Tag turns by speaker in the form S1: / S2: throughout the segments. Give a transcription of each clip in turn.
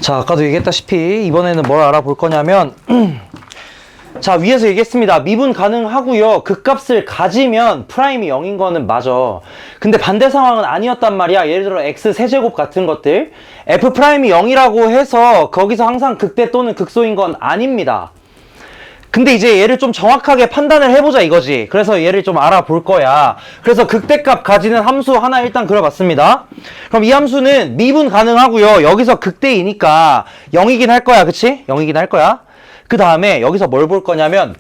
S1: 자, 아까도 얘기했다시피 이번에는 뭘 알아볼 거냐면 자, 위에서 얘기했습니다. 미분 가능하고요. 극값을 가지면 프라임이 0인 거는 맞아. 근데 반대 상황은 아니었단 말이야. 예를 들어 x 세제곱 같은 것들 f 프라임이 0이라고 해서 거기서 항상 극대 또는 극소인 건 아닙니다. 근데 이제 얘를 좀 정확하게 판단을 해보자 이거지. 그래서 얘를 좀 알아볼 거야. 그래서 극대값 가지는 함수 하나 일단 그려봤습니다. 그럼 이 함수는 미분 가능하고요. 여기서 극대이니까 0이긴 할 거야. 그치? 0이긴 할 거야. 그 다음에 여기서 뭘 볼 거냐면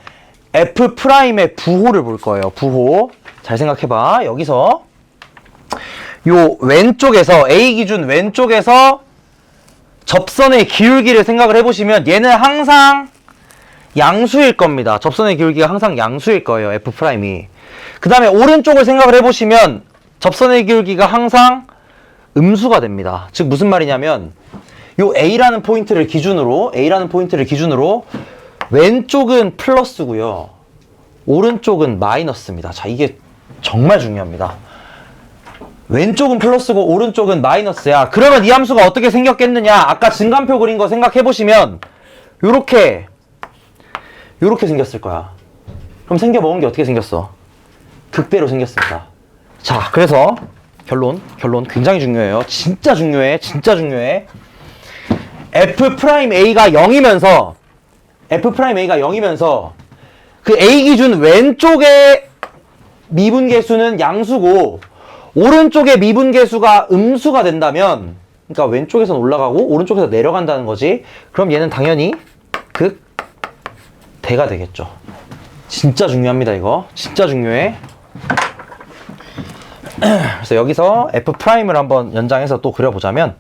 S1: F'의 부호를 볼 거예요. 부호. 잘 생각해봐. 여기서 요 왼쪽에서 A 기준 왼쪽에서 접선의 기울기를 생각을 해보시면 얘는 항상 양수일 겁니다. 접선의 기울기가 항상 양수일 거예요. F'이. 그 다음에 오른쪽을 생각을 해보시면 접선의 기울기가 항상 음수가 됩니다. 즉 무슨 말이냐면 요 A라는 포인트를 기준으로 왼쪽은 플러스고요. 오른쪽은 마이너스입니다. 자, 이게 정말 중요합니다. 왼쪽은 플러스고 오른쪽은 마이너스야. 그러면 이 함수가 어떻게 생겼겠느냐? 아까 증간표 그린 거 생각해보시면 요렇게 생겼을 거야. 그럼 생겨먹은 게 어떻게 생겼어? 극대로 생겼습니다. 자, 그래서 결론 굉장히 중요해요. 진짜 중요해. F'A가 0이면서 그 A 기준 왼쪽의 미분계수는 양수고 오른쪽의 미분계수가 음수가 된다면, 그러니까 왼쪽에선 올라가고 오른쪽에서 내려간다는 거지. 그럼 얘는 당연히 극대가 되겠죠. 진짜 중요합니다. 이거 진짜 중요해. 그래서 여기서 F'을 한번 연장해서 또 그려보자면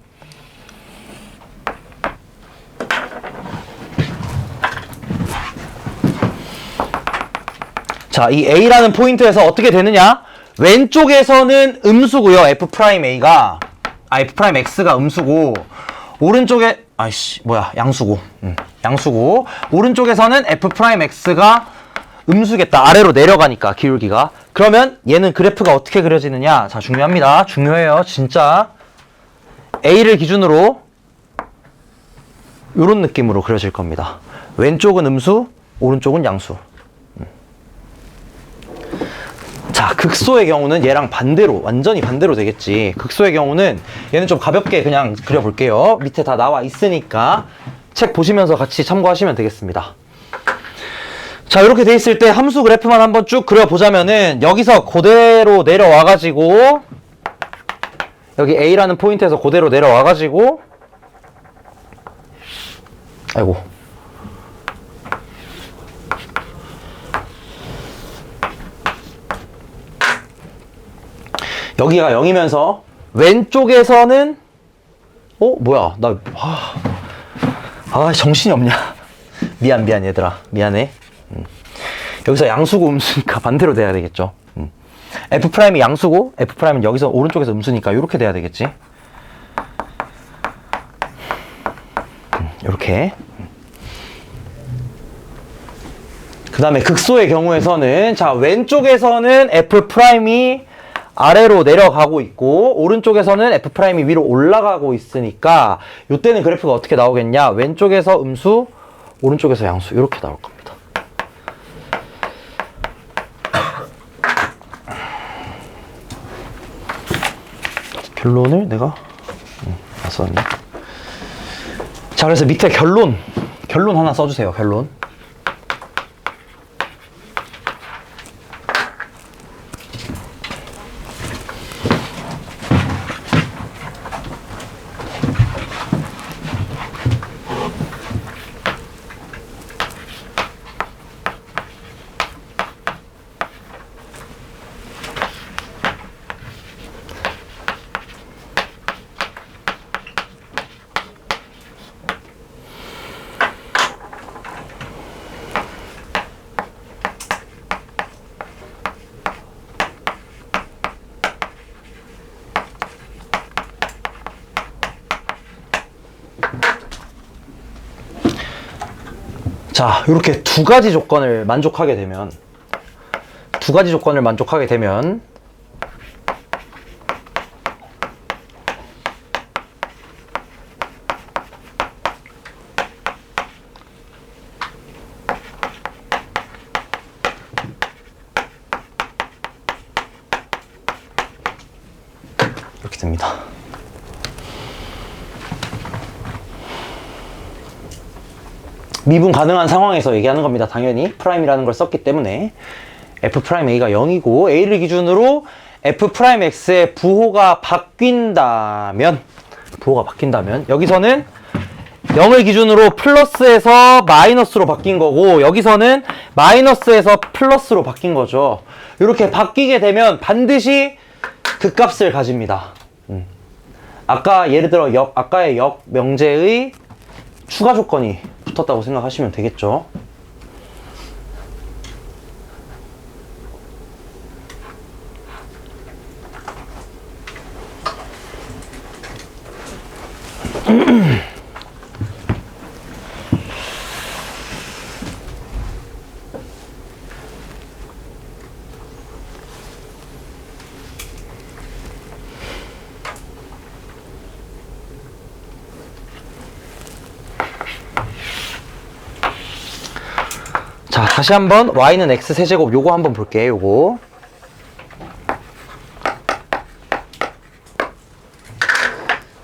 S1: 자, 이 A라는 포인트에서 어떻게 되느냐? 왼쪽에서는 음수고요. F'A가 F'X가 음수고 오른쪽에 양수고 양수고 오른쪽에서는 F'X가 음수겠다. 아래로 내려가니까 기울기가. 그러면 얘는 그래프가 어떻게 그려지느냐? 자, 중요합니다. 중요해요. 진짜 A를 기준으로 요런 느낌으로 그려질 겁니다. 왼쪽은 음수, 오른쪽은 양수. 자, 극소의 경우는 얘랑 완전히 반대로 되겠지. 극소의 경우는 얘는 좀 가볍게 그냥 그려볼게요. 밑에 다 나와 있으니까 책 보시면서 같이 참고하시면 되겠습니다. 자, 이렇게 돼 있을 때 함수 그래프만 한번 쭉 그려보자면은 여기서 그대로 내려와가지고 여기 A라는 포인트에서 그대로 내려와가지고 여기가 0이면서 왼쪽에서는 정신이 없냐. 미안 얘들아. 미안해. 여기서 양수고 음수니까 반대로 돼야 되겠죠. F'이 양수고 F'은 여기서 오른쪽에서 음수니까 이렇게 돼야 되겠지. 이렇게. 그 다음에 극소의 경우에서는 자, 왼쪽에서는 F'이 아래로 내려가고 있고 오른쪽에서는 F'이 위로 올라가고 있으니까 이때는 그래프가 어떻게 나오겠냐? 왼쪽에서 음수, 오른쪽에서 양수 이렇게 나올 겁니다. 결론을 내가 안 썼네. 자, 그래서 밑에 결론 하나 써주세요. 결론. 자, 이렇게 두 가지 조건을 만족하게 되면 있습니다. 미분 가능한 상황에서 얘기하는 겁니다. 당연히 프라임이라는 걸 썼기 때문에 f'a가 0이고 a를 기준으로 f'x의 부호가 바뀐다면 여기서는 0을 기준으로 플러스에서 마이너스로 바뀐 거고 여기서는 마이너스에서 플러스로 바뀐 거죠. 이렇게 바뀌게 되면 반드시 그 값을 가집니다. 아까 예를 들어 아까의 역 명제의 추가 조건이 붙었다고 생각하시면 되겠죠. 자, 다시 한번 y는 x 세제곱 요거 한번 볼게요. 요거.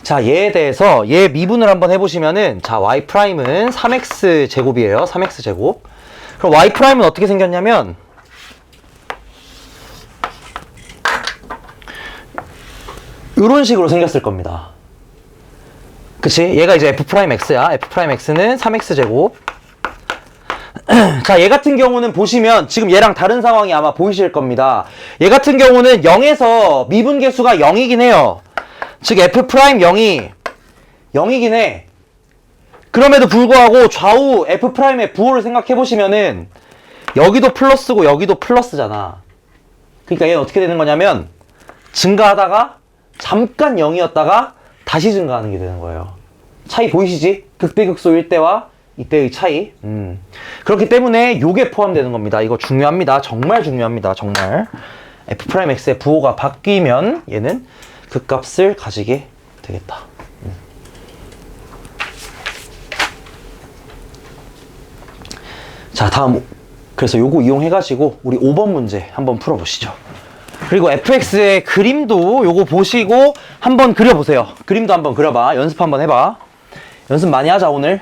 S1: 자, 얘에 대해서 얘 미분을 한번 해보시면은 자, y 프라임은 3x 제곱이에요. 3x 제곱. 그럼 y 프라임은 어떻게 생겼냐면 요런 식으로 생겼을 겁니다. 그치? 얘가 이제 f 프라임 x야. f 프라임 x는 3x 제곱. 자, 얘 같은 경우는 보시면 지금 얘랑 다른 상황이 아마 보이실 겁니다. 얘 같은 경우는 0에서 미분 계수가 0이긴 해요. 즉 f'0이 0이긴 해. 그럼에도 불구하고 좌우 f'의 부호를 생각해 보시면은 여기도 플러스고 여기도 플러스잖아. 그러니까 얘는 어떻게 되는 거냐면 증가하다가 잠깐 0이었다가 다시 증가하는 게 되는 거예요. 차이 보이시지? 극대극소일 때와 이때의 차이. 그렇기 때문에 요게 포함되는 겁니다. 이거 중요합니다. 정말 중요합니다. 정말. f'x의 부호가 바뀌면 얘는 그 값을 가지게 되겠다. 자, 다음 그래서 요거 이용해가지고 우리 5번 문제 한번 풀어보시죠. 그리고 fx의 그림도 요거 보시고 한번 그려보세요. 그림도 한번 그려봐. 연습 한번 해봐. 연습 많이 하자 오늘.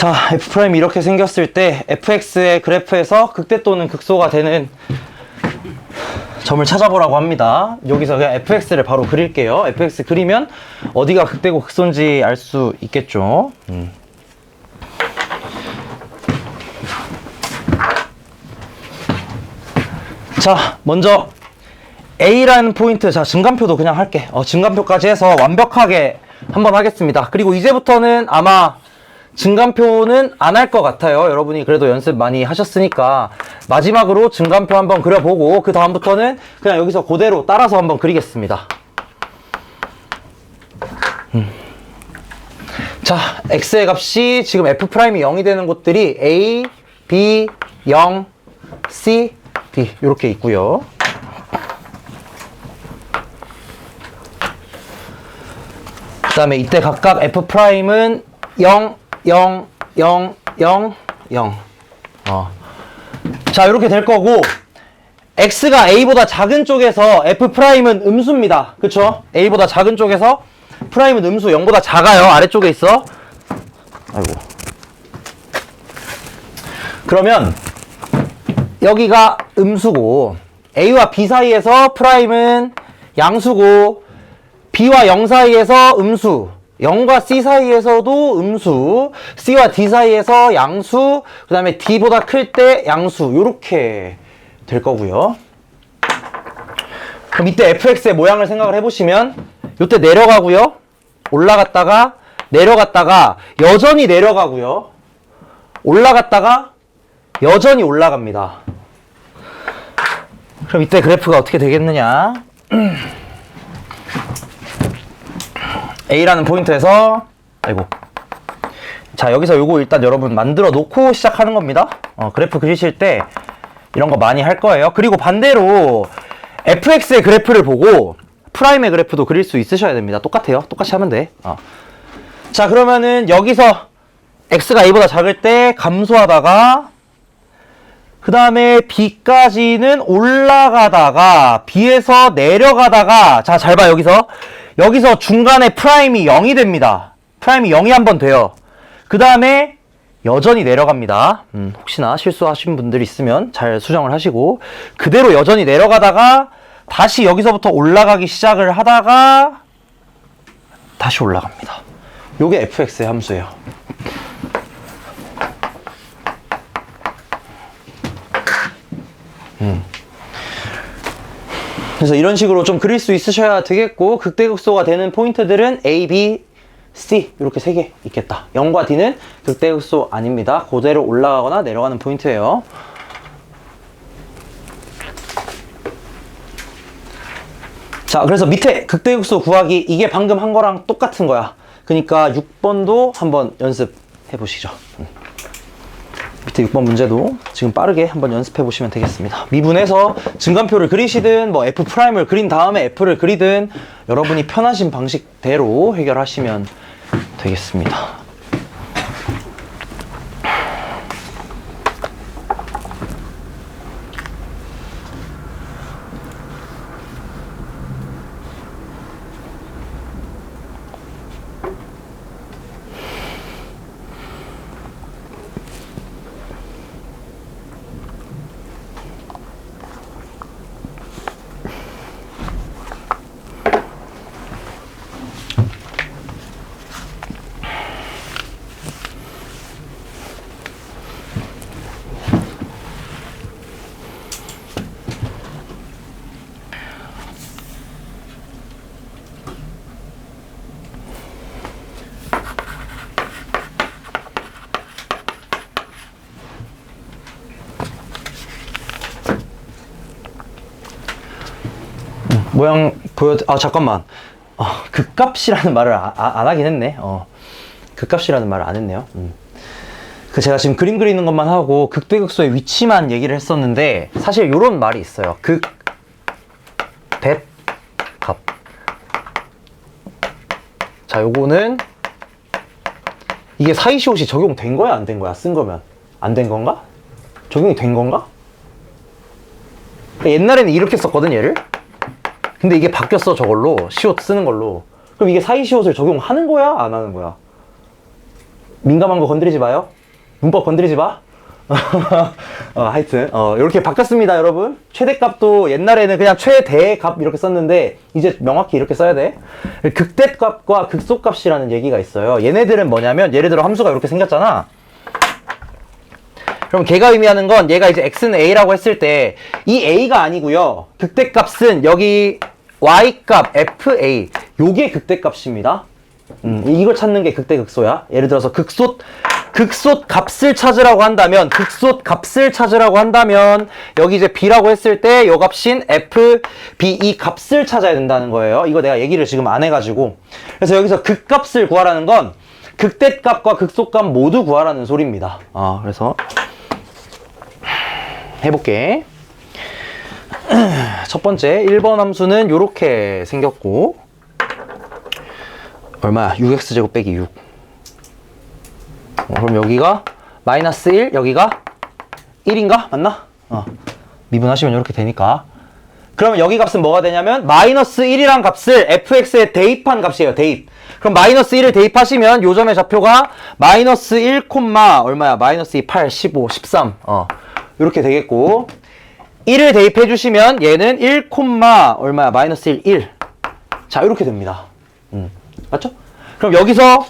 S1: 자, F'이 이렇게 생겼을 때 fx의 그래프에서 극대 또는 극소가 되는 점을 찾아보라고 합니다. 여기서 그냥 fx를 바로 그릴게요. fx 그리면 어디가 극대고 극소인지 알 수 있겠죠. 자, 먼저 A라는 포인트, 자, 증간표도 그냥 할게. 증간표까지 해서 완벽하게 한번 하겠습니다. 그리고 이제부터는 아마 증간표는 안 할 것 같아요. 여러분이 그래도 연습 많이 하셨으니까 마지막으로 증간표 한번 그려보고 그 다음부터는 그냥 여기서 그대로 따라서 한번 그리겠습니다. 자, x의 값이 지금 f'이 0이 되는 곳들이 a, b, 0, c, d 이렇게 있고요. 그 다음에 이때 각각 f'은 0, 0, 0, 0, 0. 자, 이렇게 될 거고, x가 a보다 작은 쪽에서 f'은 음수입니다. 그쵸? a보다 작은 쪽에서 프라임은 음수, 0보다 작아요. 아래쪽에 있어. 아이고. 그러면, 여기가 음수고, a와 b 사이에서 프라임은 양수고, b와 0 사이에서 음수, 0과 c 사이에서도 음수, c와 d 사이에서 양수, 그 다음에 d보다 클 때 양수, 요렇게 될 거고요. 그럼 이때 fx의 모양을 생각을 해보시면 요때 내려가고요, 올라갔다가 내려갔다가 여전히 내려가고요, 올라갔다가 여전히 올라갑니다. 그럼 이때 그래프가 어떻게 되겠느냐. A라는 포인트에서, 아이고. 자, 여기서 요거 일단 여러분 만들어 놓고 시작하는 겁니다. 그래프 그리실 때 이런 거 많이 할 거예요. 그리고 반대로 fx의 그래프를 보고 프라임의 그래프도 그릴 수 있으셔야 됩니다. 똑같아요. 똑같이 하면 돼. 자, 그러면은 여기서 x가 a보다 작을 때 감소하다가 그 다음에 b까지는 올라가다가 b에서 내려가다가, 자, 잘 봐. 여기서 중간에 프라임이 0이 됩니다. 프라임이 0이 한번 돼요. 그 다음에 여전히 내려갑니다. 혹시나 실수하신 분들 있으면 잘 수정을 하시고, 그대로 여전히 내려가다가 다시 여기서부터 올라가기 시작을 하다가 다시 올라갑니다. 요게 fx의 함수예요. 그래서 이런 식으로 좀 그릴 수 있으셔야 되겠고, 극대극소가 되는 포인트들은 A, B, C 이렇게 3개 있겠다. 0과 D는 극대극소 아닙니다. 그대로 올라가거나 내려가는 포인트예요. 자, 그래서 밑에 극대극소 구하기, 이게 방금 한 거랑 똑같은 거야. 그러니까 6번도 한번 연습해 보시죠. 밑에 6번 문제도 지금 빠르게 한번 연습해 보시면 되겠습니다. 미분해서 증간표를 그리시든 뭐 F'을 그린 다음에 F를 그리든 여러분이 편하신 방식대로 해결하시면 되겠습니다. 모양 잠깐만. 극값이라는 말을 안 하긴 했네. 극값이라는 말을 안 했네요. 제가 지금 그림 그리는 것만 하고 극대극소의 위치만 얘기를 했었는데, 사실 요런 말이 있어요. 극, 대, 값. 자, 요거는 이게 사이시옷이 적용된 거야, 안 된 거야? 쓴 거면 안 된 건가? 적용이 된 건가? 옛날에는 이렇게 썼거든, 얘를. 근데 이게 바뀌었어, 저걸로. 시옷 쓰는 걸로. 그럼 이게 사이시옷을 적용하는 거야, 안 하는 거야? 민감한 거 건드리지 마요. 문법 건드리지 마. 하여튼 이렇게 바뀌었습니다, 여러분. 최대값도 옛날에는 그냥 최대값 이렇게 썼는데 이제 명확히 이렇게 써야 돼. 극대값과 극소값이라는 얘기가 있어요. 얘네들은 뭐냐면 예를 들어 함수가 이렇게 생겼잖아. 그럼 걔가 의미하는 건 얘가 이제 x는 a라고 했을 때 이 a가 아니고요. 극대값은 여기 y값 fa 요게 극대값입니다. 이걸 찾는 게 극대 극소야. 예를 들어서 극소 값을 찾으라고 한다면 여기 이제 b라고 했을 때 요 값인 f, b 이 값을 찾아야 된다는 거예요. 이거 내가 얘기를 지금 안 해가지고. 그래서 여기서 극값을 구하라는 건 극대값과 극소값 모두 구하라는 소리입니다. 그래서 해볼게. 첫 번째 1번 함수는 요렇게 생겼고 얼마야? 6x제곱 빼기 6. 그럼 여기가 마이너스 1, 여기가 1인가? 맞나? 미분하시면 이렇게 되니까. 그러면 여기 값은 뭐가 되냐면 마이너스 1이란 값을 fx에 대입한 값이에요. 대입. 그럼 마이너스 1을 대입하시면 요 점의 좌표가 마이너스 1, 얼마야? 마이너스 2, 8, 15, 13. 이렇게 되겠고 1을 대입해 주시면 얘는 1, 얼마야? 마이너스 1, 1. 자, 이렇게 됩니다. 맞죠? 그럼 여기서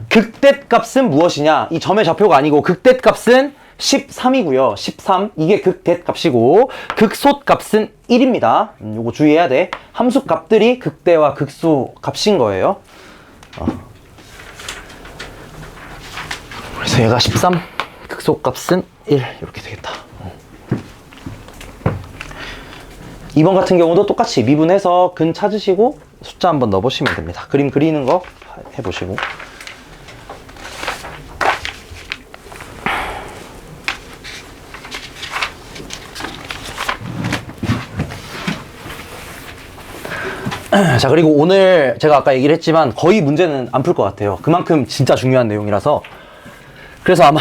S1: 극대값은 무엇이냐? 이 점의 좌표가 아니고 극대값은 13이고요. 13. 이게 극대값이고 극소값은 1입니다. 요거 주의해야 돼. 함수 값들이 극대와 극소 값인 거예요. 그래서 얘가 13, 극소값은 1 이렇게 되겠다. 2번 같은 경우도 똑같이 미분해서 근 찾으시고 숫자 한번 넣어보시면 됩니다. 그림 그리는 거 해보시고. 자, 그리고 오늘 제가 아까 얘기를 했지만 거의 문제는 안 풀 것 같아요. 그만큼 진짜 중요한 내용이라서. 그래서 아마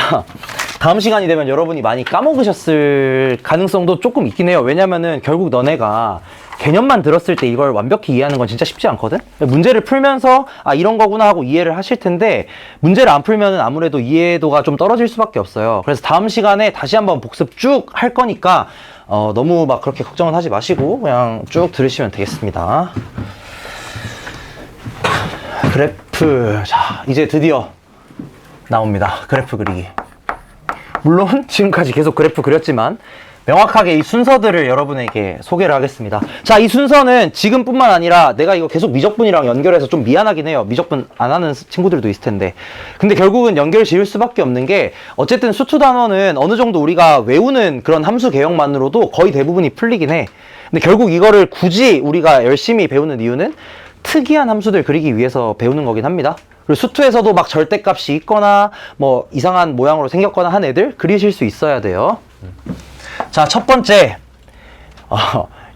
S1: 다음 시간이 되면 여러분이 많이 까먹으셨을 가능성도 조금 있긴 해요. 왜냐면은 결국 너네가 개념만 들었을 때 이걸 완벽히 이해하는 건 진짜 쉽지 않거든? 문제를 풀면서 이런 거구나 하고 이해를 하실 텐데 문제를 안 풀면은 아무래도 이해도가 좀 떨어질 수밖에 없어요. 그래서 다음 시간에 다시 한번 복습 쭉 할 거니까 너무 막 그렇게 걱정은 하지 마시고 그냥 쭉 들으시면 되겠습니다. 그래프. 자, 이제 드디어 나옵니다. 그래프 그리기. 물론 지금까지 계속 그래프 그렸지만 명확하게 이 순서들을 여러분에게 소개를 하겠습니다. 자, 이 순서는 지금뿐만 아니라 내가 이거 계속 미적분이랑 연결해서 좀 미안하긴 해요. 미적분 안 하는 친구들도 있을 텐데. 근데 결국은 연결 지을 수밖에 없는 게 어쨌든 수투 단원은 어느 정도 우리가 외우는 그런 함수 개형만으로도 거의 대부분이 풀리긴 해. 근데 결국 이거를 굳이 우리가 열심히 배우는 이유는 특이한 함수들 그리기 위해서 배우는 거긴 합니다. 그리고 수투에서도 막 절대값이 있거나 뭐 이상한 모양으로 생겼거나 한 애들 그리실 수 있어야 돼요. 자, 첫 번째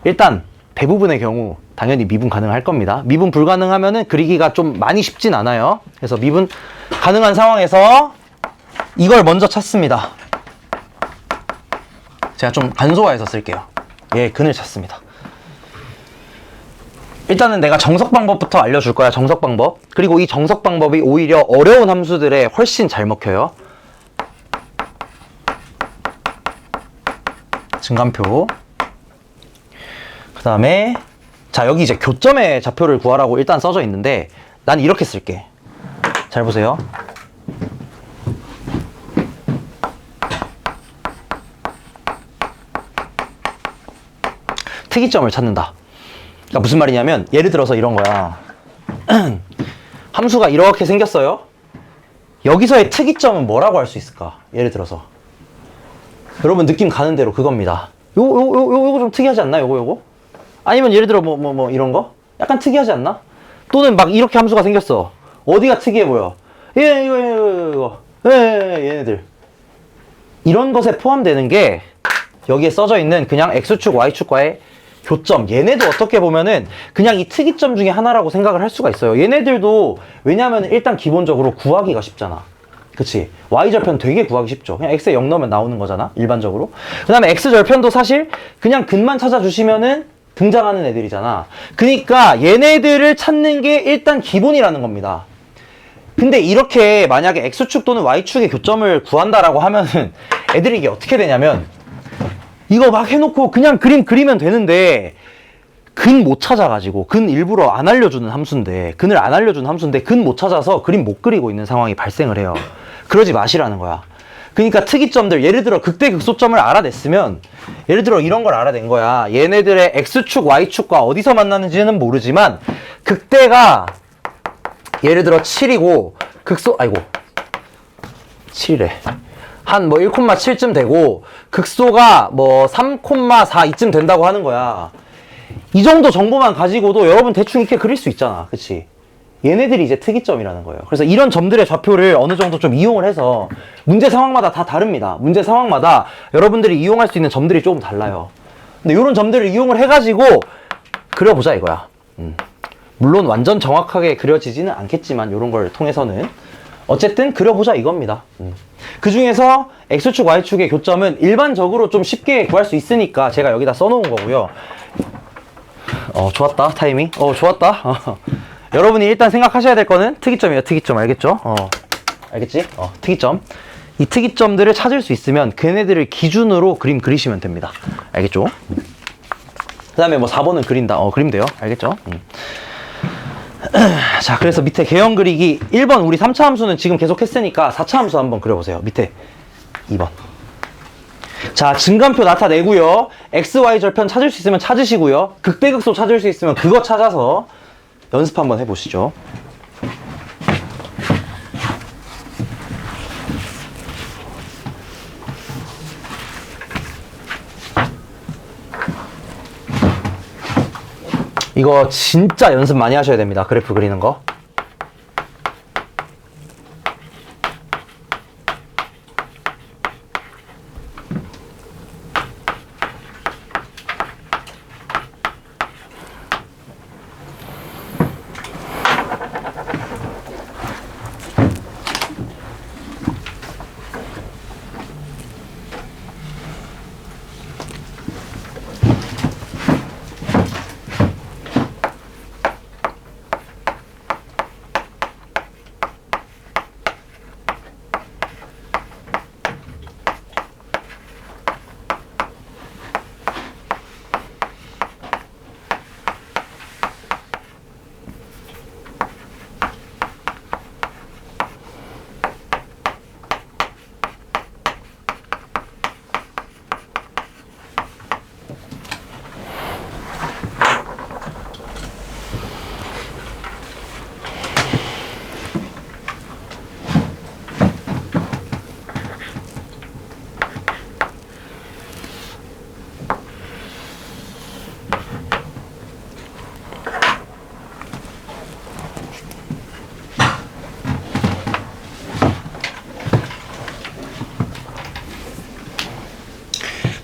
S1: 일단 대부분의 경우 당연히 미분 가능할 겁니다. 미분 불가능하면은 그리기가 좀 많이 쉽진 않아요. 그래서 미분 가능한 상황에서 이걸 먼저 찾습니다. 제가 좀 간소화해서 쓸게요. 근을 찾습니다. 일단은 내가 정석 방법부터 알려줄 거야. 정석 방법. 그리고 이 정석 방법이 오히려 어려운 함수들에 훨씬 잘 먹혀요. 증간표. 그 다음에 자, 여기 이제 교점의 좌표를 구하라고 일단 써져 있는데 난 이렇게 쓸게. 잘 보세요. 특이점을 찾는다. 그러니까 무슨 말이냐면 예를 들어서 이런 거야. 함수가 이렇게 생겼어요. 여기서의 특이점은 뭐라고 할 수 있을까? 예를 들어서 여러분 느낌 가는 대로 그겁니다. 요거 좀 특이하지 않나? 요거? 아니면 예를 들어 뭐 이런 거? 약간 특이하지 않나? 또는 막 이렇게 함수가 생겼어. 어디가 특이해 보여? 이거. 얘네들. 이런 것에 포함되는 게 여기에 써져 있는 그냥 X축, Y축과의 교점. 얘네도 어떻게 보면은 그냥 이 특이점 중에 하나라고 생각을 할 수가 있어요. 얘네들도 왜냐면 일단 기본적으로 구하기가 쉽잖아. 그치? Y절편 되게 구하기 쉽죠. 그냥 X에 0 넣으면 나오는 거잖아, 일반적으로. 그 다음에 X절편도 사실 그냥 근만 찾아주시면은 등장하는 애들이잖아. 그러니까 얘네들을 찾는 게 일단 기본이라는 겁니다. 근데 이렇게 만약에 X축 또는 Y축의 교점을 구한다라고 하면은 애들이 이게 어떻게 되냐면 이거 막 해놓고 그냥 그림 그리면 되는데 근 못 찾아가지고 근 일부러 안 알려주는 함수인데 근을 안 알려주는 함수인데 근 못 찾아서 그림 못 그리고 있는 상황이 발생을 해요. 그러지 마시라는 거야. 그러니까 특이점들 예를 들어 극대극소점을 알아냈으면 예를 들어 이런 걸 알아낸 거야. 얘네들의 X축 Y축과 어디서 만나는지는 모르지만 극대가 예를 들어 7이고 아이고 7이래 한 뭐 1,7쯤 되고 극소가 뭐 3,4 이쯤 된다고 하는 거야. 이 정도 정보만 가지고도 여러분 대충 이렇게 그릴 수 있잖아. 그치? 얘네들이 이제 특이점이라는 거예요. 그래서 이런 점들의 좌표를 어느 정도 좀 이용을 해서 문제 상황마다 다 다릅니다. 문제 상황마다 여러분들이 이용할 수 있는 점들이 조금 달라요. 근데 이런 점들을 이용을 해가지고 그려보자 이거야. 물론 완전 정확하게 그려지지는 않겠지만 이런 걸 통해서는 어쨌든 그려보자 이겁니다. 그 중에서 X축, Y축의 교점은 일반적으로 좀 쉽게 구할 수 있으니까 제가 여기다 써놓은 거고요. 좋았다 타이밍. 좋았다. 여러분이 일단 생각하셔야 될 거는 특이점이에요. 특이점 알겠죠? 알겠지? 특이점. 이 특이점들을 찾을 수 있으면 걔네들을 기준으로 그림 그리시면 됩니다. 알겠죠? 그 다음에 뭐 4번은 그린다. 그리면 돼요. 알겠죠? 자, 그래서 밑에 개형 그리기 1번 우리 3차 함수는 지금 계속 했으니까 4차 함수 한번 그려보세요. 밑에 2번. 자, 증간표 나타내고요. XY 절편 찾을 수 있으면 찾으시고요. 극대극소 찾을 수 있으면 그거 찾아서 연습 한번 해보시죠. 이거 진짜 연습 많이 하셔야 됩니다. 그래프 그리는 거.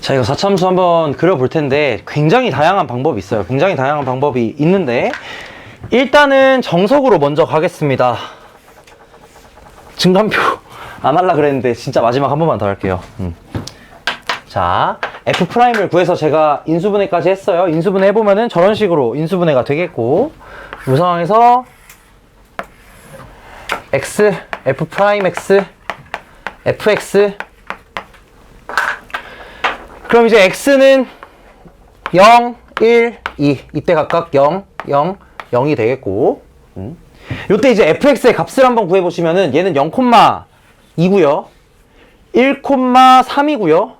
S1: 자, 이거 4차 함수 한번 그려볼 텐데 굉장히 다양한 방법이 있어요. 굉장히 다양한 방법이 있는데 일단은 정석으로 먼저 가겠습니다. 증간표 안 할라 그랬는데 진짜 마지막 한 번만 더 할게요. 자, F'을 구해서 제가 인수분해까지 했어요. 인수분해 해보면은 저런 식으로 인수분해가 되겠고 이 상황에서 X, F'X, Fx 그럼 이제 X는 0, 1, 2 이때 각각 0, 0, 0이 되겠고 요때 이제 fx의 값을 한번 구해보시면은 얘는 0,2고요 1,3이고요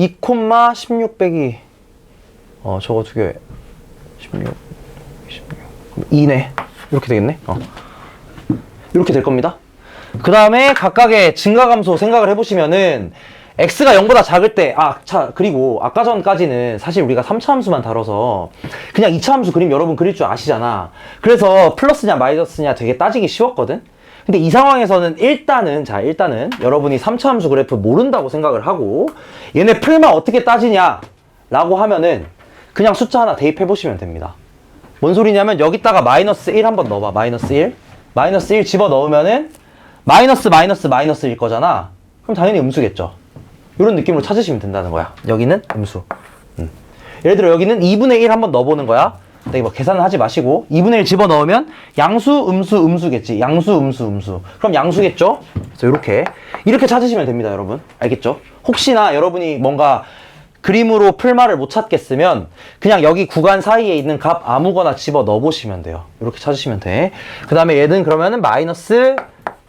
S1: 2,16 빼기 저거 두 개 16, 2네 이렇게 되겠네 이렇게 될 겁니다. 그 다음에 각각의 증가감소 생각을 해보시면은 x가 0보다 작을 때, 그리고 아까 전까지는 사실 우리가 3차 함수만 다뤄서 그냥 2차 함수 그림 여러분 그릴 줄 아시잖아. 그래서 플러스냐 마이너스냐 되게 따지기 쉬웠거든? 근데 이 상황에서는 일단은 여러분이 3차 함수 그래프 모른다고 생각을 하고 얘네 풀만 어떻게 따지냐 라고 하면은 그냥 숫자 하나 대입해보시면 됩니다. 뭔 소리냐면 여기다가 마이너스 1 한번 넣어봐. 마이너스 1. 마이너스 1 집어넣으면은 마이너스일 거잖아. 그럼 당연히 음수겠죠. 이런 느낌으로 찾으시면 된다는 거야. 여기는 음수. 예를 들어 여기는 2분의 1 한번 넣어보는 거야. 네, 뭐 계산은 하지 마시고 2분의 1 집어넣으면 양수, 음수겠지. 양수, 음수. 그럼 양수겠죠? 그래서 이렇게 찾으시면 됩니다, 여러분. 알겠죠? 혹시나 여러분이 뭔가 그림으로 풀말을 못 찾겠으면 그냥 여기 구간 사이에 있는 값 아무거나 집어넣어 보시면 돼요. 이렇게 찾으시면 돼. 그 다음에 얘는 그러면은 마이너스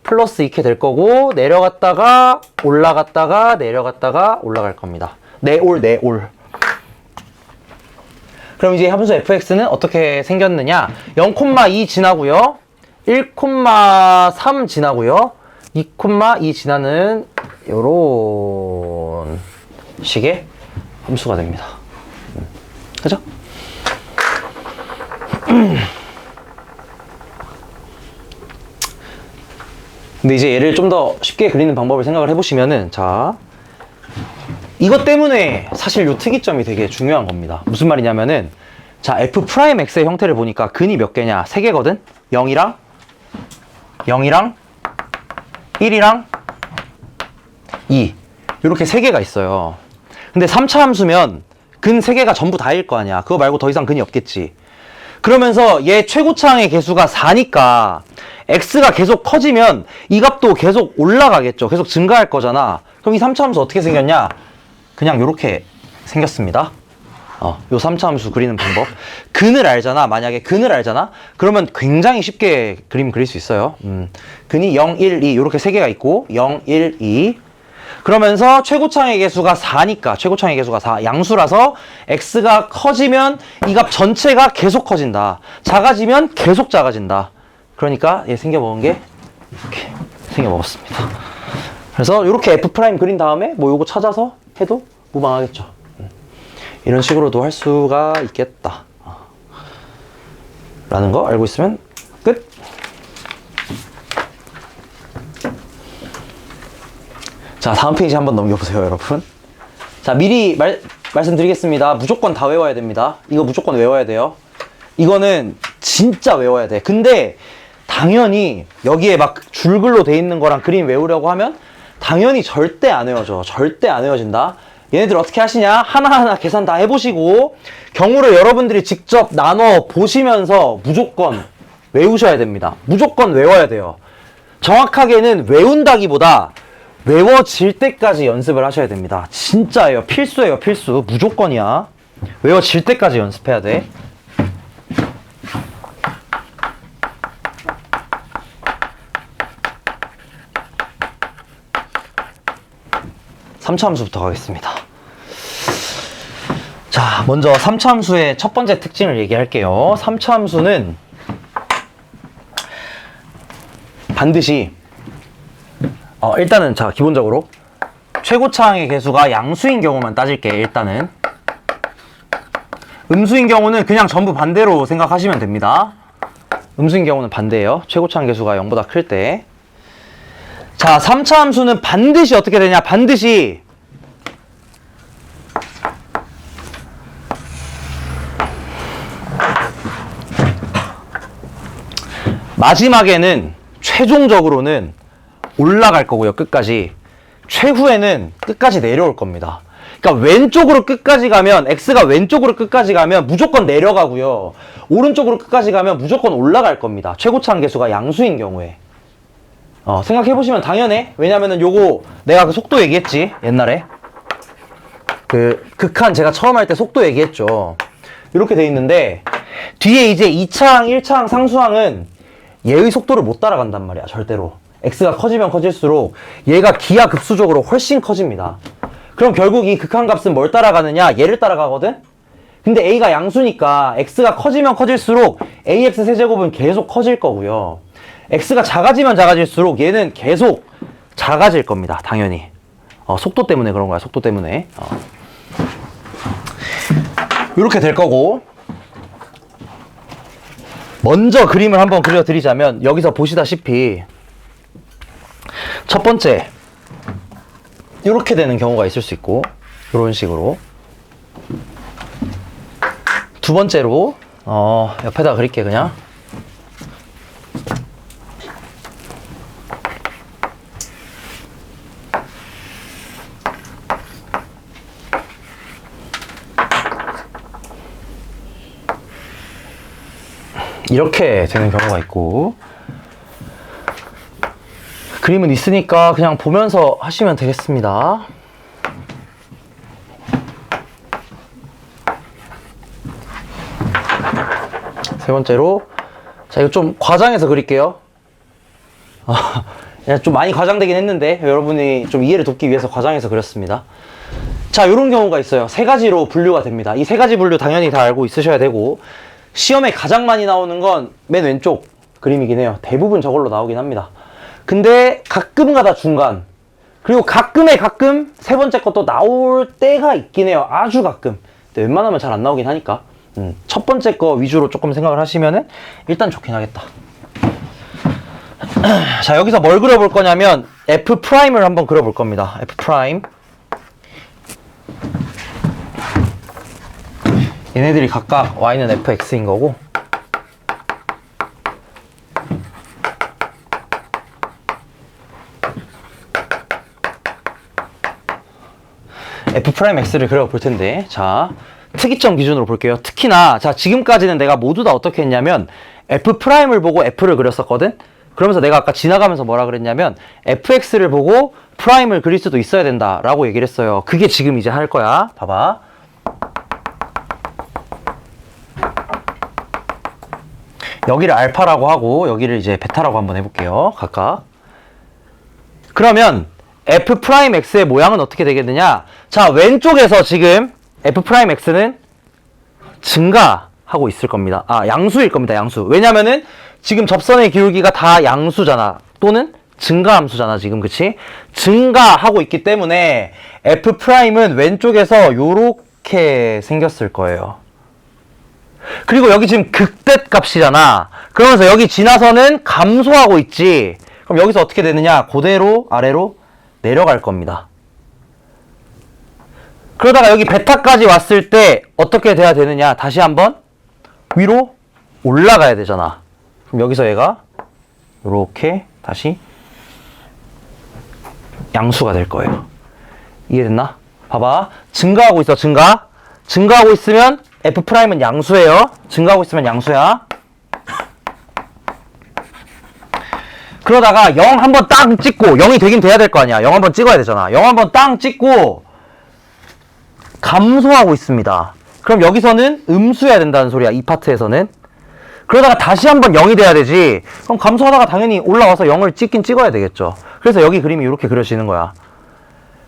S1: 플러스 이렇게 될 거고 내려갔다가 올라갔다가 내려갔다가 올라갈 겁니다. 네올. 그럼 이제 함수 fx는 어떻게 생겼느냐? 0,2 지나고요. 1,3 지나고요. 2,2 지나는 요런 식의 함수가 됩니다. 그죠? 근데 이제 얘를 좀 더 쉽게 그리는 방법을 생각을 해보시면은, 자, 이것 때문에 사실 요 특이점이 되게 중요한 겁니다. 무슨 말이냐면은, 자, f'x의 형태를 보니까 근이 몇 개냐? 3개거든? 0이랑 1이랑 2. 이렇게 3개가 있어요. 근데 3차 함수면 근 3개가 전부 다일 거 아니야. 그거 말고 더 이상 근이 없겠지. 그러면서 얘 최고차항의 개수가 4니까 x가 계속 커지면 이 값도 계속 올라가겠죠. 계속 증가할 거잖아. 그럼 이 3차 함수 어떻게 생겼냐? 그냥 요렇게 생겼습니다. 요 3차 함수 그리는 방법. 근을 알잖아. 만약에 근을 알잖아? 그러면 굉장히 쉽게 그림 그릴 수 있어요. 근이 0, 1, 2 요렇게 3개가 있고 0, 1, 2 그러면서 최고차항의 개수가 4니까 최고차항의 개수가 4 양수라서 x가 커지면 이 값 전체가 계속 커진다. 작아지면 계속 작아진다. 그러니까 얘 생겨먹은 게 이렇게 생겨먹었습니다. 그래서 이렇게 f' 그린 다음에 뭐 요거 찾아서 해도 무방하겠죠. 이런 식으로도 할 수가 있겠다 라는 거 알고 있으면 끝. 자, 다음 페이지 한번 넘겨보세요, 여러분. 자, 미리 말씀드리겠습니다. 무조건 다 외워야 됩니다. 이거 무조건 외워야 돼요. 이거는 진짜 외워야 돼. 근데 당연히 여기에 막 줄글로 돼 있는 거랑 그림 외우려고 하면 당연히 절대 안 외워져. 절대 안 외워진다. 얘네들 어떻게 하시냐? 하나하나 계산 다 해보시고 경우를 여러분들이 직접 나눠 보시면서 무조건 외우셔야 됩니다. 무조건 외워야 돼요. 정확하게는 외운다기보다 외워질 때까지 연습을 하셔야 됩니다. 진짜예요. 필수예요. 필수. 무조건이야. 외워질 때까지 연습해야 돼. 3차 함수부터 가겠습니다. 자, 먼저 3차 함수의 첫 번째 특징을 얘기할게요. 3차 함수는 반드시 일단은 자, 기본적으로 최고차항의 개수가 양수인 경우만 따질게. 일단은 음수인 경우는 그냥 전부 반대로 생각하시면 됩니다. 음수인 경우는 반대예요. 최고차항 개수가 0보다 클 때. 자, 3차 함수는 반드시 어떻게 되냐? 반드시 마지막에는 최종적으로는 올라갈 거고요. 끝까지. 최후에는 끝까지 내려올 겁니다. 그러니까 왼쪽으로 끝까지 가면 x가 왼쪽으로 끝까지 가면 무조건 내려가고요. 오른쪽으로 끝까지 가면 무조건 올라갈 겁니다. 최고차항 개수가 양수인 경우에. 생각해보시면 당연해. 왜냐면은 요거 내가 그 속도 얘기했지. 옛날에 그 극한 제가 처음 할 때 속도 얘기했죠. 이렇게 돼 있는데 뒤에 이제 2차항, 1차항, 상수항은 얘의 속도를 못 따라간단 말이야. 절대로. x가 커지면 커질수록 얘가 기하급수적으로 훨씬 커집니다. 그럼 결국 이 극한값은 뭘 따라가느냐? 얘를 따라가거든? 근데 a가 양수니까 x가 커지면 커질수록 ax 세제곱은 계속 커질 거고요. x가 작아지면 작아질수록 얘는 계속 작아질 겁니다. 당연히. 속도 때문에 그런 거야. 속도 때문에. 이렇게 될 거고, 먼저 그림을 한번 그려드리자면 여기서 보시다시피 첫 번째 이렇게 되는 경우가 있을 수 있고, 이런 식으로. 두 번째로 옆에다 그릴게. 그냥 이렇게 되는 경우가 있고, 그림은 있으니까 그냥 보면서 하시면 되겠습니다. 세 번째로, 자, 이거 좀 과장해서 그릴게요. 좀 많이 과장되긴 했는데 여러분이 좀 이해를 돕기 위해서 과장해서 그렸습니다. 자, 요런 경우가 있어요. 세 가지로 분류가 됩니다. 이 세 가지 분류 당연히 다 알고 있으셔야 되고, 시험에 가장 많이 나오는 건 맨 왼쪽 그림이긴 해요. 대부분 저걸로 나오긴 합니다. 근데 가끔가다 중간, 그리고 가끔에 가끔 세 번째 것도 나올 때가 있긴 해요. 아주 가끔. 근데 웬만하면 잘 안 나오긴 하니까 첫 번째 거 위주로 조금 생각을 하시면은 일단 좋긴 하겠다. 자, 여기서 뭘 그려볼 거냐면 F'을 한번 그려볼 겁니다. F'. 얘네들이 각각 Y는 fx인 거고, F'X를 그려볼 텐데, 자, 특이점 기준으로 볼게요. 특히나, 자, 지금까지는 내가 모두 다 어떻게 했냐면, F'을 보고 F를 그렸었거든? 그러면서 내가 아까 지나가면서 뭐라 그랬냐면, fx를 보고 프라임을 그릴 수도 있어야 된다라고 얘기를 했어요. 그게 지금 이제 할 거야. 봐봐. 여기를 알파라고 하고, 여기를 이제 베타라고 한번 해볼게요. 각각. 그러면, F'X의 모양은 어떻게 되겠느냐? 자, 왼쪽에서 지금 F'X는 증가하고 있을 겁니다. 아, 양수일 겁니다, 양수. 왜냐면은 지금 접선의 기울기가 다 양수잖아. 또는 증가함수잖아, 지금. 그치? 증가하고 있기 때문에 F'은 왼쪽에서 요렇게 생겼을 거예요. 그리고 여기 지금 극대 값이잖아. 그러면서 여기 지나서는 감소하고 있지. 그럼 여기서 어떻게 되느냐? 그대로 아래로 내려갈 겁니다. 그러다가 여기 베타까지 왔을 때 어떻게 돼야 되느냐? 다시 한번 위로 올라가야 되잖아. 그럼 여기서 얘가 이렇게 다시 양수가 될 거예요. 이해됐나? 봐봐. 증가하고 있어, 증가. 증가하고 있으면 F'은 양수예요. 증가하고 있으면 양수야. 그러다가 0 한번 땅 찍고, 0이 되긴 돼야 될 거 아니야. 0 한번 찍어야 되잖아. 0 한번 땅 찍고 감소하고 있습니다. 그럼 여기서는 음수해야 된다는 소리야, 이 파트에서는. 그러다가 다시 한번 0이 돼야 되지. 그럼 감소하다가 당연히 올라와서 0을 찍긴 찍어야 되겠죠. 그래서 여기 그림이 이렇게 그려지는 거야.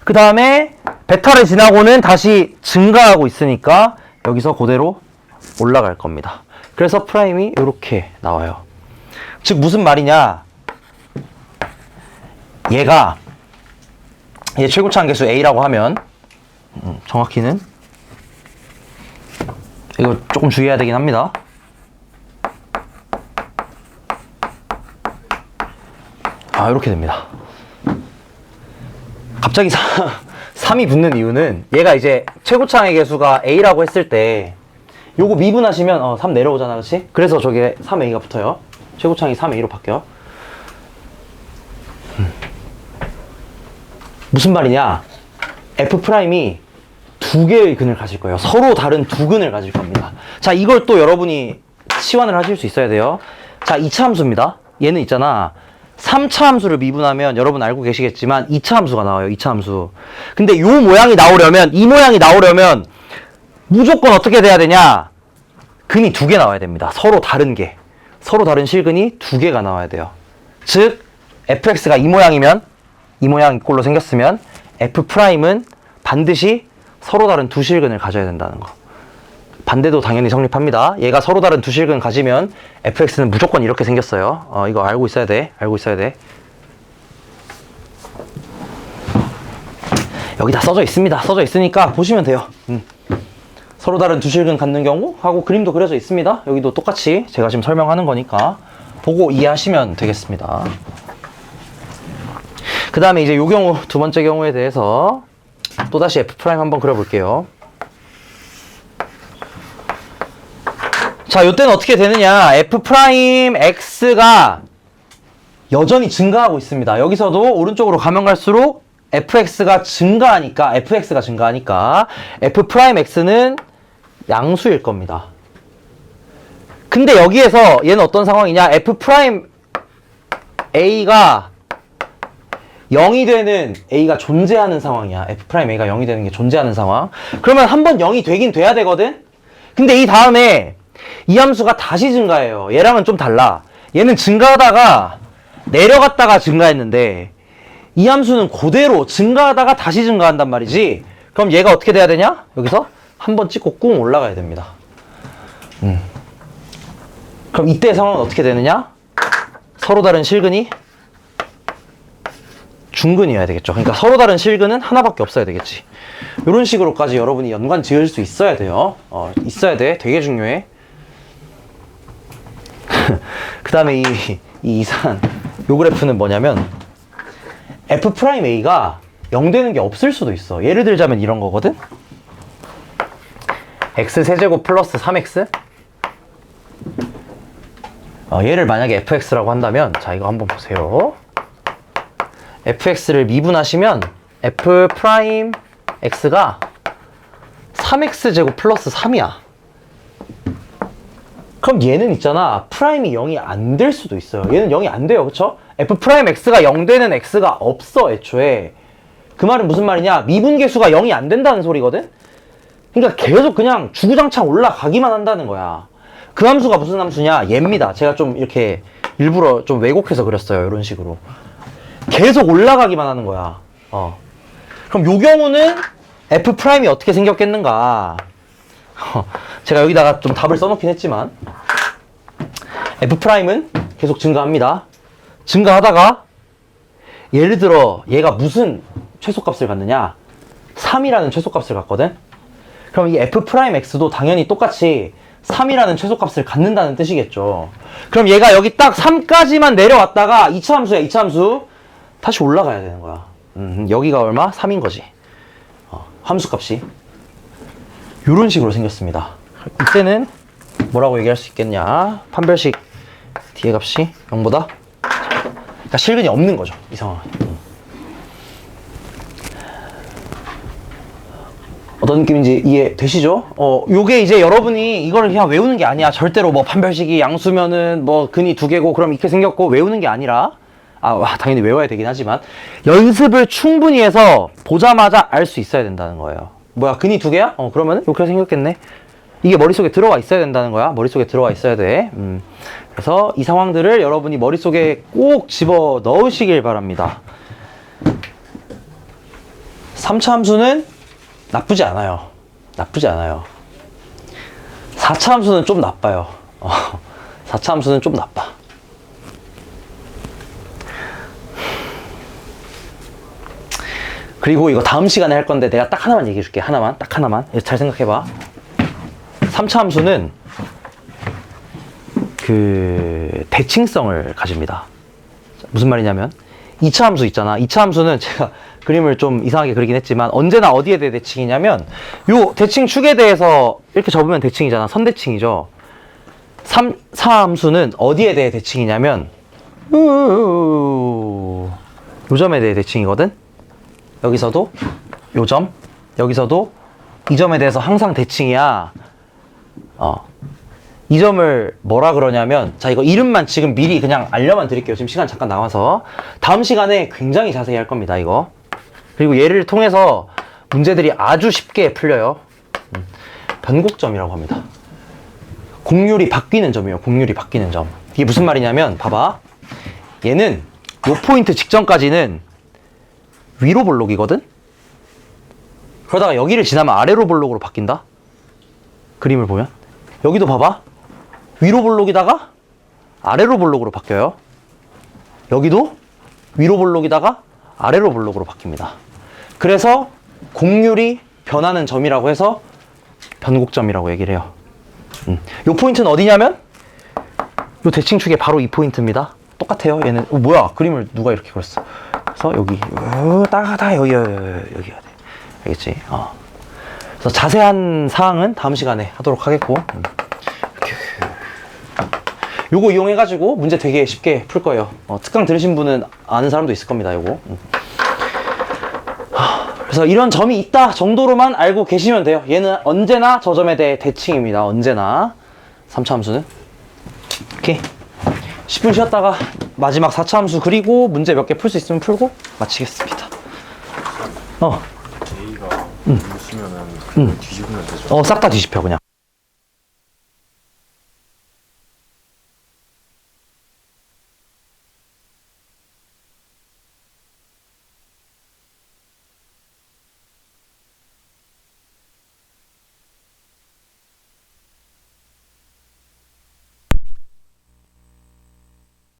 S1: 그 다음에 베타를 지나고는 다시 증가하고 있으니까 여기서 그대로 올라갈 겁니다. 그래서 프라임이 이렇게 나와요. 즉 무슨 말이냐? 얘 최고차 한계수 A라고 하면 정확히는 이거 조금 주의해야 되긴 합니다. 아, 이렇게 됩니다. 갑자기 3이 붙는 이유는 얘가 이제 최고차의 개수가 A라고 했을 때 요거 미분하시면 3 내려오잖아, 그치? 그래서 저게 3A가 붙어요. 최고차이 3A로 바뀌어. 무슨 말이냐? F'이 두 개의 근을 가질 거예요. 서로 다른 두 근을 가질 겁니다. 자, 이걸 또 여러분이 치환을 하실 수 있어야 돼요. 자, 2차 함수입니다. 얘는 있잖아. 3차 함수를 미분하면 여러분 알고 계시겠지만 2차 함수가 나와요. 2차 함수. 근데 요 모양이 나오려면, 이 모양이 나오려면 무조건 어떻게 돼야 되냐? 근이 두 개 나와야 됩니다. 서로 다른 게. 서로 다른 실근이 두 개가 나와야 돼요. 즉, fx가 이 모양이면, 이 모양 꼴로 생겼으면 F'은 반드시 서로 다른 두 실근을 가져야 된다는 거. 반대도 당연히 성립합니다. 얘가 서로 다른 두 실근 가지면 fx는 무조건 이렇게 생겼어요. 이거 알고 있어야 돼. 알고 있어야 돼. 여기 다 써져 있습니다. 써져 있으니까 보시면 돼요. 서로 다른 두 실근 갖는 경우 하고 그림도 그려져 있습니다. 여기도 똑같이 제가 지금 설명하는 거니까 보고 이해하시면 되겠습니다. 그 다음에 이제 요 경우, 두 번째 경우에 대해서 또다시 F' 한번 그려볼게요. 자, 요때는 어떻게 되느냐? F'X가 여전히 증가하고 있습니다. 여기서도 오른쪽으로 가면 갈수록 fx가 증가하니까 F'X는 양수일 겁니다. 근데 여기에서 얘는 어떤 상황이냐? f 프라임 a가 0이 되는 a가 존재하는 상황이야. f 프라임 a가 0이 되는 게 존재하는 상황. 그러면 한번 0이 되긴 돼야 되거든? 근데 이 다음에 이 함수가 다시 증가해요. 얘랑은 좀 달라. 얘는 증가하다가 내려갔다가 증가했는데 이 함수는 그대로 증가하다가 다시 증가한단 말이지. 그럼 얘가 어떻게 돼야 되냐? 여기서 한번 찍고 꾹 올라가야 됩니다. 그럼 이때 상황은 어떻게 되느냐? 서로 다른 실근이 중근이어야 되겠죠. 그러니까 서로 다른 실근은 하나밖에 없어야 되겠지. 이런 식으로까지 여러분이 연관 지을 수 있어야 돼요. 있어야 돼. 되게 중요해. 그 다음에 이 이상한 요 그래프는 뭐냐면 f'a가 0 되는 게 없을 수도 있어. 예를 들자면 이런 거거든? x세제곱 플러스 3x? 얘를 만약에 fx라고 한다면, 자, 이거 한번 보세요. fx를 미분하시면 f'x가 3x제곱 플러스 3이야. 그럼 얘는 있잖아, 프라임이 0이 안 될 수도 있어요. 얘는 0이 안 돼요. 그쵸? f'x가 0 되는 x가 없어, 애초에. 그 말은 무슨 말이냐? 미분계수가 0이 안 된다는 소리거든? 그러니까 계속 그냥 주구장창 올라가기만 한다는 거야. 그 함수가 무슨 함수냐? 얘입니다. 제가 좀 이렇게 일부러 좀 왜곡해서 그렸어요. 이런 식으로. 계속 올라가기만 하는 거야. 그럼 요 경우는 f'이 어떻게 생겼겠는가? 제가 여기다가 좀 답을 써놓긴 했지만 f'은 계속 증가합니다. 증가하다가 예를 들어 얘가 무슨 최소값을 갖느냐? 3이라는 최소값을 갖거든? 그럼 이 f'x도 당연히 똑같이 3이라는 최소값을 갖는다는 뜻이겠죠. 그럼 얘가 여기 딱 3까지만 내려왔다가 2차 함수야, 2차 함수. 다시 올라가야 되는 거야. 여기가 얼마? 3인 거지. 함수값이. 요런 식으로 생겼습니다. 이때는 뭐라고 얘기할 수 있겠냐? 판별식 뒤에 값이 0보다? 그러니까 실근이 없는 거죠, 이 상황은. 어떤 느낌인지 이해되시죠? 요게 이제 여러분이 이거를 그냥 외우는 게 아니야. 절대로 뭐 판별식이 양수면은 뭐 근이 2개고 그럼 이렇게 생겼고 외우는 게 아니라, 당연히 외워야 되긴 하지만 연습을 충분히 해서 보자마자 알 수 있어야 된다는 거예요. 뭐야, 근이 2개야? 그러면은 이렇게 생겼겠네. 이게 머릿속에 들어와 있어야 된다는 거야. 머릿속에 들어와 있어야 돼. 그래서 이 상황들을 여러분이 머릿속에 꼭 집어 넣으시길 바랍니다. 3차 함수는 나쁘지 않아요. 나쁘지 않아요. 4차 함수는 좀 나빠요. 4차 함수는 좀 나빠. 그리고 이거 다음 시간에 할 건데 내가 딱 하나만 얘기해 줄게. 하나만. 딱 하나만. 잘 생각해봐. 3차 함수는 그 대칭성을 가집니다. 무슨 말이냐면 2차 함수 있잖아. 2차 함수는 제가 그림을 좀 이상하게 그리긴 했지만 언제나 어디에 대해 대칭이냐면 요 대칭 축에 대해서 이렇게 접으면 대칭이잖아. 선대칭이죠. 3차 함수는 어디에 대해 대칭이냐면 요 점에 대해 대칭이거든. 여기서도 요 점, 여기서도 이 점에 대해서 항상 대칭이야. 이 점을 뭐라 그러냐면, 자, 이거 이름만 지금 미리 그냥 알려만 드릴게요. 지금 시간 잠깐 나와서. 다음 시간에 굉장히 자세히 할 겁니다, 이거. 그리고 얘를 통해서 문제들이 아주 쉽게 풀려요. 변곡점이라고 합니다. 곡률이 바뀌는 점이에요. 곡률이 바뀌는 점. 이게 무슨 말이냐면, 봐봐. 얘는 요 포인트 직전까지는 위로 볼록이거든? 그러다가 여기를 지나면 아래로 볼록으로 바뀐다? 그림을 보면. 여기도 봐봐. 위로 볼록이다가 아래로 볼록으로 바뀌어요. 여기도 위로 볼록이다가 아래로 볼록으로 바뀝니다. 그래서 곡률이 변하는 점이라고 해서 변곡점이라고 얘기를 해요. 요 포인트는 어디냐면 요 대칭축의 바로 이 포인트입니다. 똑같아요. 얘는 뭐야, 그림을 누가 이렇게 그렸어. 그래서 여기 딱 여기가 돼. 알겠지? 그래서 자세한 사항은 다음 시간에 하도록 하겠고, 요거 이용해가지고 문제 되게 쉽게 풀 거예요. 특강 들으신 분은 아는 사람도 있을 겁니다, 요거. 그래서 이런 점이 있다 정도로만 알고 계시면 돼요. 얘는 언제나 저 점에 대해 대칭입니다. 언제나. 3차 함수는. 오케이. 10분 쉬었다가 마지막 4차 함수 그리고 문제 몇 개 풀 수 있으면 풀고 마치겠습니다.
S2: A가 쓰면은 그걸 뒤집으면 되죠.
S1: 싹 다 뒤집혀 그냥.